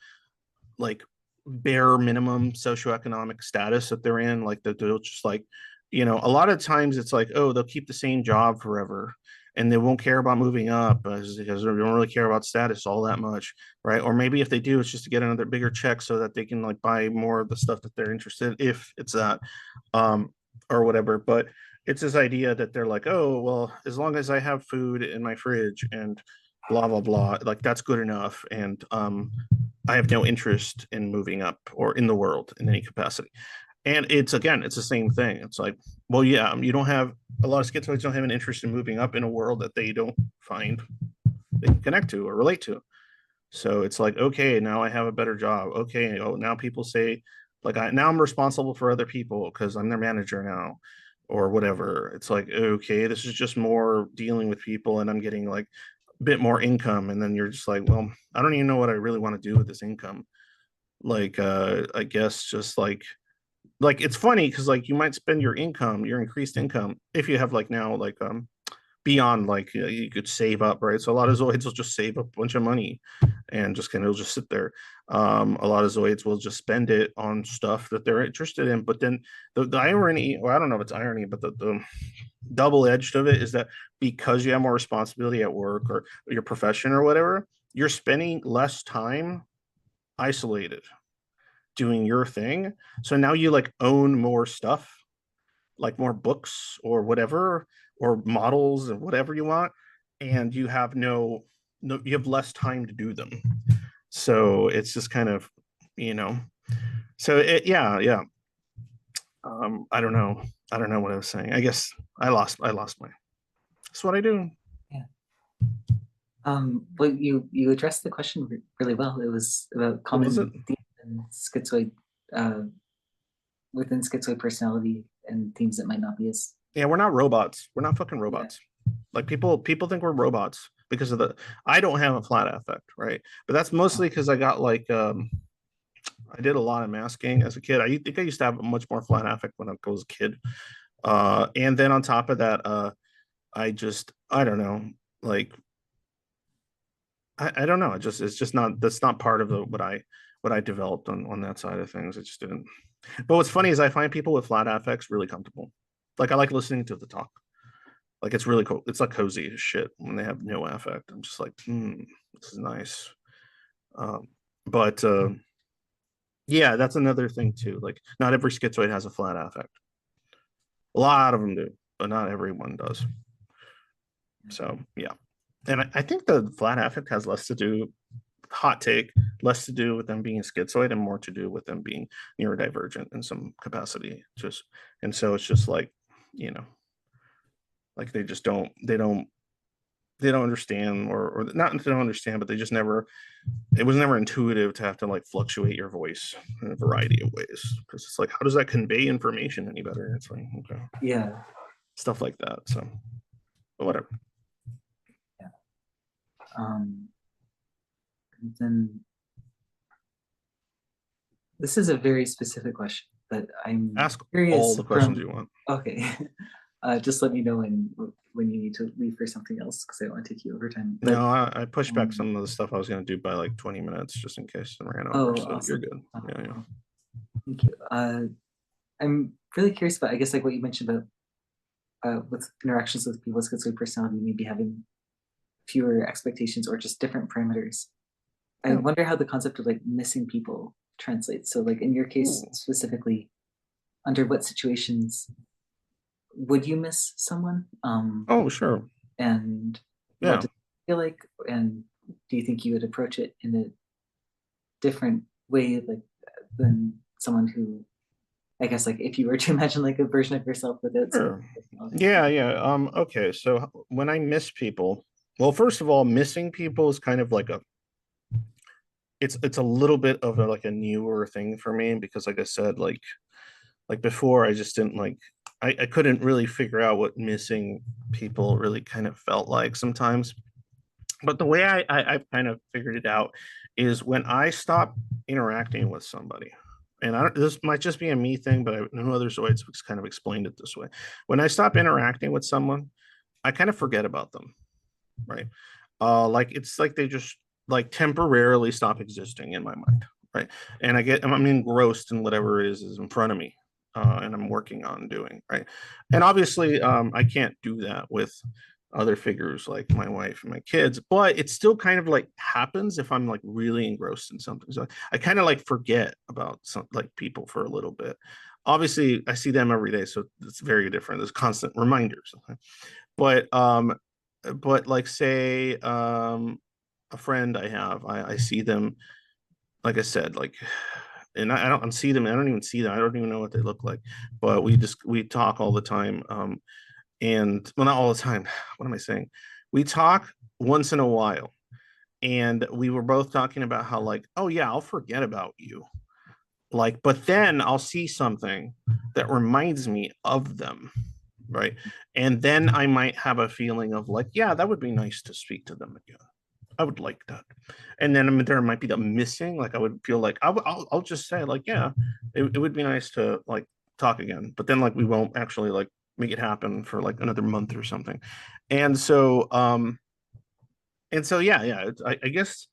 like bare minimum socioeconomic status that they're in. Like they'll just like, a lot of times it's like, oh, they'll keep the same job forever and they won't care about moving up because they don't really care about status all that much, right? Or maybe if they do, it's just to get another bigger check so that they can like buy more of the stuff that they're interested in, if it's that, um, or whatever. But it's this idea that they're like, oh, well, as long as I have food in my fridge and blah blah blah, like that's good enough. And I have no interest in moving up or in the world in any capacity. And it's the same thing. It's like, well, yeah, you don't have a lot of schizoids don't have an interest in moving up in a world that they don't find they can connect to or relate to. So it's like, okay, now I have a better job. Okay, oh, now people say, like, now I'm responsible for other people because I'm their manager now, or whatever. It's like, okay, this is just more dealing with people, and I'm getting like a bit more income. And then you're just like, well, I don't even know what I really want to do with this income. Like, I guess just like it's funny because like you might spend your income, your increased income, if you have like now like beyond like you could save up, right? So a lot of Zoids will just save up a bunch of money and just kind of just sit there. A lot of Zoids will just spend it on stuff that they're interested in. But then the irony, well, I don't know if it's irony, but the double edged of it is that because you have more responsibility at work or your profession or whatever, you're spending less time isolated doing your thing. So now you like own more stuff, like more books or whatever, or models and whatever you want, and you have no you have less time to do them. So it's just kind of, you know, so yeah. I don't know. I don't know what I was saying. I guess I lost my, that's what I do. Yeah. Well, you addressed the question really well. It was about What was it? common themes in schizoid, uh, within schizoid personality and themes that might not be as, Yeah, we're not robots. We're not fucking yeah. robots. Like people think we're robots because of the, I don't have a flat affect, right? But that's mostly because I got like I did a lot of masking as a kid. I think I used to have a much more flat affect when I was a kid. And then on top of that, I don't know, like I don't know. It's just not, that's not part of the what I developed on that side of things. It just didn't. But what's funny is I find people with flat affects really comfortable. Like I like listening to the talk. Like it's really cool. It's like cozy as shit when they have no affect. I'm just like, this is nice. Um, but yeah, that's another thing too. Like not every schizoid has a flat affect. A lot of them do, but not everyone does. So yeah, and I think the flat affect has less to do, hot take, less to do with them being schizoid and more to do with them being neurodivergent in some capacity. Just, and so it's just like, you know, like they just don't, they don't understand, or not, they don't understand, but they just never, it was never intuitive to have to like fluctuate your voice in a variety of ways, because it's like, how does that convey information any better? It's like, okay, Yeah. stuff like that. So but whatever. Yeah. Um, then this is a very specific question, but I'm Ask all curious the questions from, you want. okay. Just let me know when you need to leave for something else because I don't want to take you over time. But No, I pushed back um, some of the stuff I was going to do by like 20 minutes just in case I ran over. oh, So you're awesome. good. Yeah, yeah. Cool. Thank you. I'm really curious about, I guess, like what you mentioned about with interactions with people with schizoid personality, maybe having fewer expectations or just different parameters. I Yeah. wonder how the concept of like missing people translates. So, like in your case Ooh. specifically, under what situations would you miss someone? Oh, sure. And what Yeah. does it feel like? And do you think you would approach it in a different way, like than someone who, I guess, like if you were to imagine like a version of yourself without schizoid Sure. personality? Yeah, yeah. Okay. So when I miss people, well, first of all, missing people is kind of like a, it's a little bit of a, like a newer thing for me because like I said, like before I just didn't like, I couldn't really figure out what missing people really kind of felt like sometimes. But the way I've kind of figured it out is when I stop interacting with somebody, and I don't, this might just be a me thing, but I know other Zoids kind of explained it this way. When I stop interacting with someone, I kind of forget about them, right? Like it's like they just like temporarily stop existing in my mind, right? And I'm engrossed in whatever it is in front of me, and I'm working on doing, right? And obviously, I can't do that with other figures like my wife and my kids, but it still kind of like happens if I'm like really engrossed in something. So I kind of like forget about some like people for a little bit. Obviously, I see them every day, so it's very different. There's constant reminders. Okay? But like say a friend I have, I see them, like I said, like, and I don't see them, I don't even see them, I don't even know what they look like, but we talk all the time. And well, not all the time, what am I saying, we talk once in a while, and we were both talking about how like, oh yeah, I'll forget about you, like, but then I'll see something that reminds me of them, right? And then I might have a feeling of like, yeah, that would be nice to speak to them again. I would like that. And then I mean, there might be the missing, like I would feel like I'll just say like, yeah, it would be nice to like talk again, but then like we won't actually like make it happen for like another month or something. And so yeah, yeah, I guess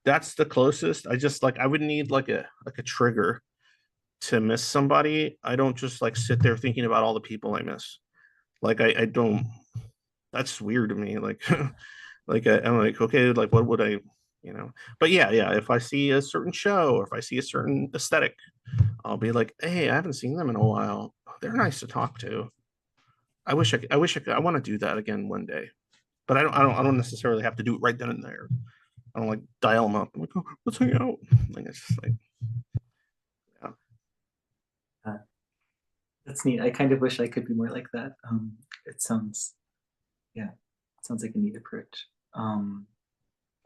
that's the closest. I just like, I would need like a trigger to miss somebody. I don't just like sit there thinking about all the people I miss. Like I don't. That's weird to me. Like like I'm like, okay, like what would I, you know? But yeah, yeah. If I see a certain show or if I see a certain aesthetic, I'll be like, hey, I haven't seen them in a while. They're nice to talk to. I wish I could. I want to do that again one day. But I don't necessarily have to do it right then and there. I don't like dial them up. I'm like, oh, let's hang out. Like it's just like, yeah. Uh, That's neat. I kind of wish I could be more like that. It sounds, yeah, it sounds like a neat approach. And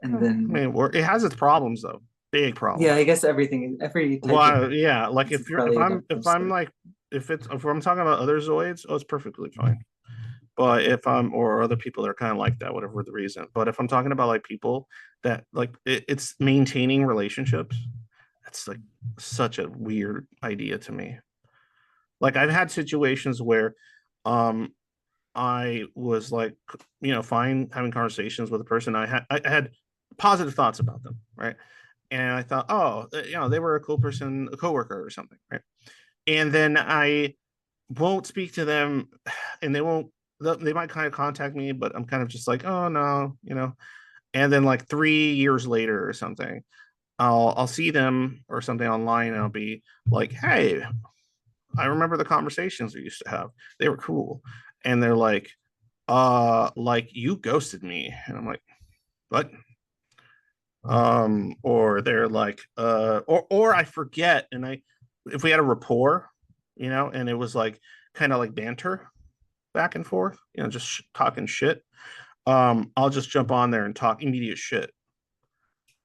I then, mean, it has its problems though, big yeah, problems. I guess every type of Well, yeah, like is probably about if some I'm sort. like if I'm talking about other Zoids, oh, it's perfectly fine. But if I'm or other people that are kind of like that, whatever the reason. But if I'm talking about like people that like it's maintaining relationships, that's like such a weird idea to me. Like I've had situations where um I was like, fine having conversations with a person. I had positive thoughts about them, right? And I thought, oh, they were a cool person, a coworker or something, right? And then I won't speak to them, and they won't. They might kind of contact me, but I'm kind of just like, oh no. And then like 3 years later or something, I'll see them or something online, and I'll be like, hey, I remember the conversations we used to have. They were cool. And they're like you ghosted me. And I'm like, what? Or they're like, or I forget, and if we had a rapport, and it was like kind of like banter back and forth, just talking shit. I'll just jump on there and talk immediate shit,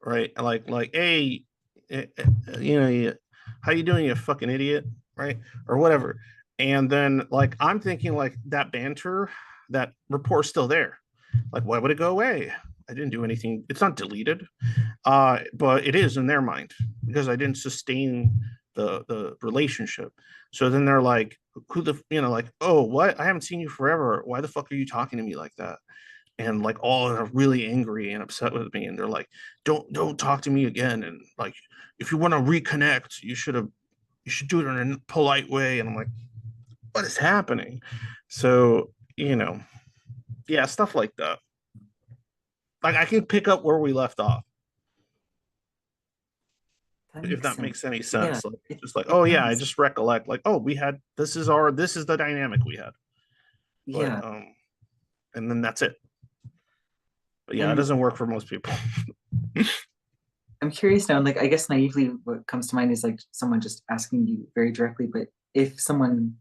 right? Like, hey, eh, eh, how you doing, you fucking idiot, right? Or whatever. And then like I'm thinking like that banter, that rapport's still there. Like, why would it go away? I didn't do anything. It's not deleted, but it is in their mind because I didn't sustain the relationship. So then they're like, who the like, oh, what? I haven't seen you forever. Why the fuck are you talking to me like that? And like all are really angry and upset with me, and they're like, don't talk to me again. And like, if you want to reconnect, you should do it in a polite way. And I'm like, what is happening? So yeah, stuff like that. Like I can pick up where we left off That if makes that makes sense. any Yeah, sense. Like just like, it oh yeah, I does. just recollect like, oh, we had this is the dynamic we had. But Yeah, and then that's it. But yeah, it and doesn't work for most people. I'm curious now, like I guess naively what comes to mind is like someone just asking you very directly, but if someone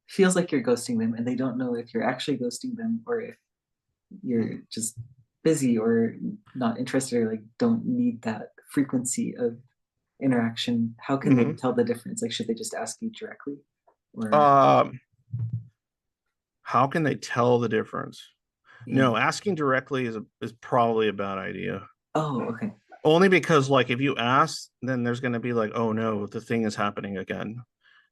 feels like you're ghosting them and they don't know if you're actually ghosting them or if you're just busy or not interested or like don't need that frequency of interaction, how can they Mm-hmm. tell the difference? Like should they just ask you directly? Or um how can they tell the difference? yeah. No, asking directly is probably a bad idea. Oh, okay. Only because like if you ask, then there's going to be like, oh no, the thing is happening again.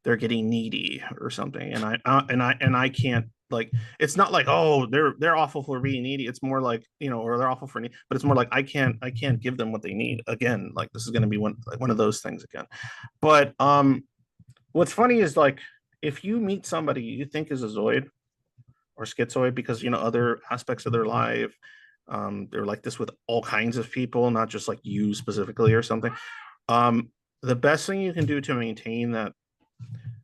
They're getting needy or something, and I can't like. It's not like, oh, they're awful for being needy. It's more like, or they're awful for need, but it's more like I can't give them what they need again. Like this is going to be one of those things again. But what's funny is like if you meet somebody you think is a Zoid or schizoid because other aspects of their life, they're like this with all kinds of people, not just like you specifically or something. um the best thing you can do to maintain that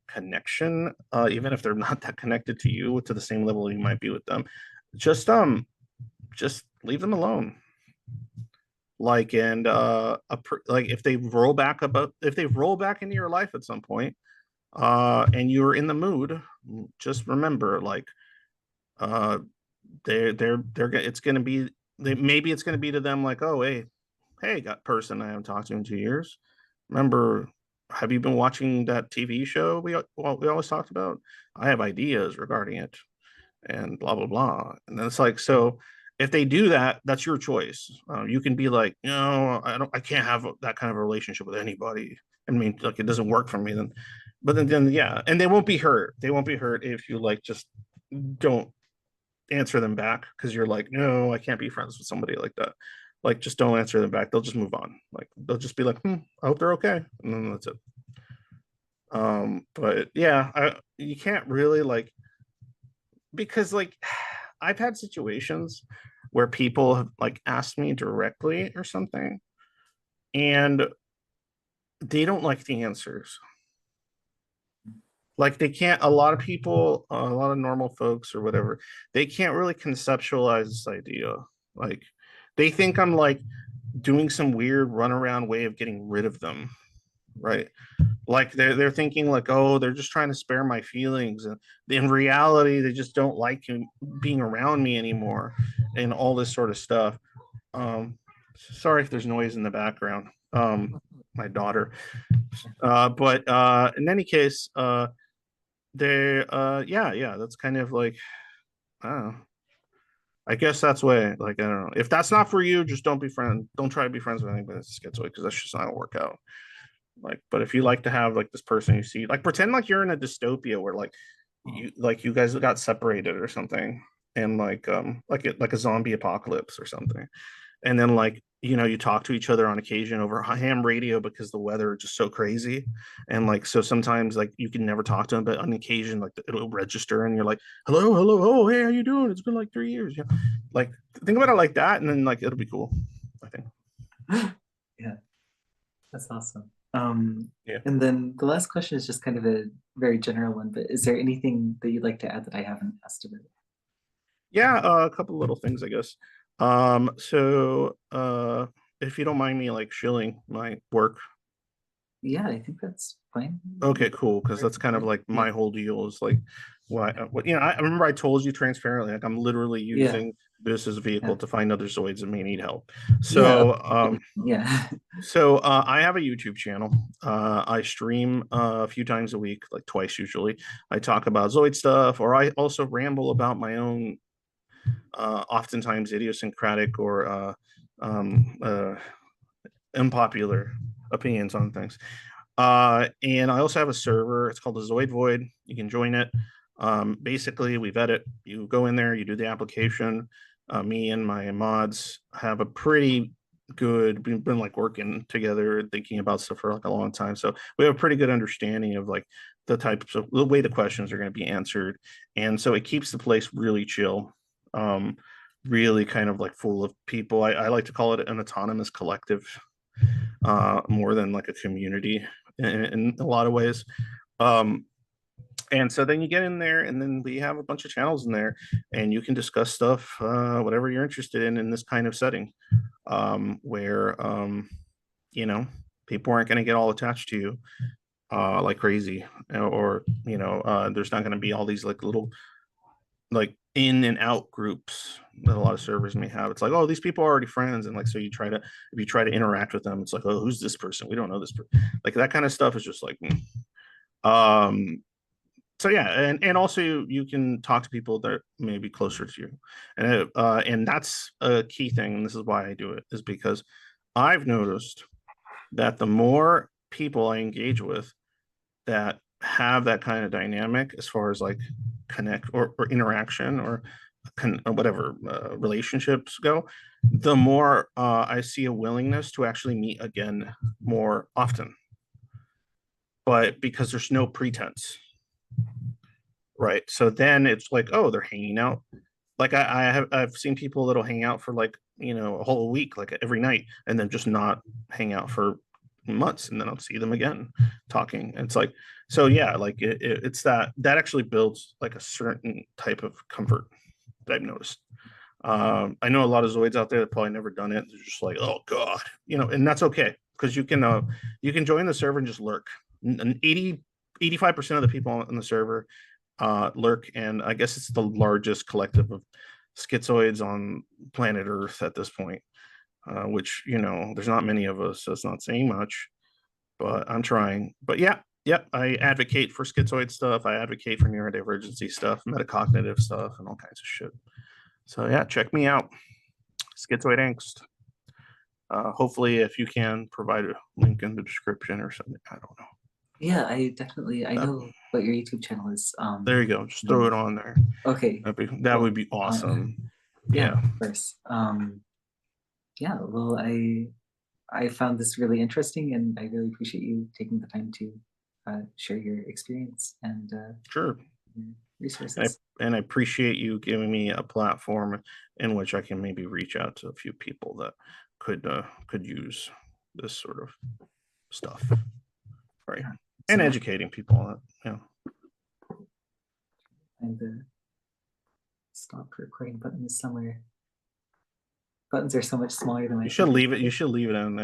connection, even if they're not that connected to you to the same level you might be with them, just just leave them alone. Like, and like if they roll back into your life at some point, and you're in the mood, just remember like, uh they're it's going to be, maybe it's going to be to them like, oh, hey, got person I haven't talked to in 2 years, remember, have you been watching that TV show we always talked about? I have ideas regarding it, and blah blah blah. And then it's like, so if they do that, that's your choice. You can be like, I can't have that kind of a relationship with anybody. I mean, like, it doesn't work for me. Then, but then yeah, and they won't be hurt. They won't be hurt if you like just don't answer them back because you're like, no, I can't be friends with somebody like that. Like, just don't answer them back. They'll just move on. Like, they'll just be like, I hope they're okay, and then that's it. But yeah, you can't really like, because like I've had situations where people have like asked me directly or something, and they don't like the answers. Like they can't. A lot of people, a lot of normal folks or whatever, they can't really conceptualize this idea. Like, they think I'm like doing some weird runaround way of getting rid of them, right? Like they're thinking like, oh, they're just trying to spare my feelings, and in reality, they just don't like being around me anymore, and all this sort of stuff. Um, Sorry if there's noise in the background. My daughter. But in any case, they yeah, that's kind of like, I don't know. I guess that's way, like, I don't know. If that's not for you, just don't be friends. Don't try to be friends with anybody that's schizoid, because that's just not gonna work out. Like, but if you like to have like this person you see, like pretend like you're in a dystopia where you guys got separated or something, and like a zombie apocalypse or something, and then like you talk to each other on occasion over ham radio because the weather is just so crazy, and like so sometimes like you can never talk to them, but on occasion like it'll register and you're like, hello, hello, oh hey, how you doing? It's been like 3 years. Like think about it like that, and then like it'll be cool, I think. Yeah, that's awesome. Yeah. And then the last question is just kind of a very general one, but is there anything that you'd like to add that I haven't asked about? Yeah, a couple little things, I guess. So if you don't mind me like shilling my work. Yeah, I think that's fine. Okay, cool. Because that's kind of like Yeah, my whole deal is like, what I remember I told you transparently, like I'm literally yeah, using this as a vehicle yeah, to find other Zoids that may need help. yeah, So, yeah. I have a YouTube channel. I stream a few times a week, like twice usually. I talk about Zoid stuff, or I also ramble about my own, oftentimes idiosyncratic or um, uh, unpopular opinions on things. And I also have a server. It's called the Zoid Void. You can join it. Basically, we vet it. You go in there, you do the application. Me and my mods have a pretty good. We've been like working together, thinking about stuff for like a long time. So we have a pretty good understanding of like the types of the way the questions are going to be answered, and so it keeps the place really chill. Really kind of like full of people. I like to call it an autonomous collective, more than like a community in a lot of ways. Um, and so then you get in there, and then we have a bunch of channels in there, and you can discuss stuff, whatever you're interested in this kind of setting, where you know people aren't going to get all attached to you like crazy, or there's not going to be all these like little like in and out groups that a lot of servers may have. It's like, oh, these people are already friends, and like so you try to if you try to interact with them, it's like, oh, who's this person? We don't know this person. Like that kind of stuff is just like, um. So yeah, and also you can talk to people that may be closer to you, and that's a key thing. And this is why I do it, is because I've noticed that the more people I engage with that have that kind of dynamic as far as like connect or interaction or whatever relationships go, the more I see a willingness to actually meet again more often. But because there's no pretense, right? So then it's like, oh, they're hanging out. Like I've seen people that'll hang out for like a whole week, like every night, and then just not hang out for months, and then I'll see them again talking. And it's like, so yeah, like it's that actually builds like a certain type of comfort that I've noticed. I know a lot of Zoids out there that probably never done it. They're just like, oh god, and that's okay, because you can join the server and just lurk. And 85% of the people on the server lurk, and I guess it's the largest collective of schizoids on planet Earth at this point. Which there's not many of us, so it's not saying much, but I'm trying. But yeah, yep, I advocate for schizoid stuff. I advocate for neurodivergency stuff, metacognitive stuff, and all kinds of shit. So yeah, check me out, Schizoid Angst. Hopefully, if you can provide a link in the description or something, I don't know. Yeah, I That, know what your YouTube channel is. there you go. Just throw And it on there. okay, That would cool. be awesome. Yeah, Yeah, of course. Yeah, well, I found this really interesting, and I really appreciate you taking the time to share your experience and sure. your And resources. I appreciate you giving me a platform in which I can maybe reach out to a few people that could use this sort of stuff, right? Yeah. And So, educating people on it. Yeah, and the stop recording button is somewhere. Buttons are so much smaller than my you should keyboard. leave it. You should leave it in there.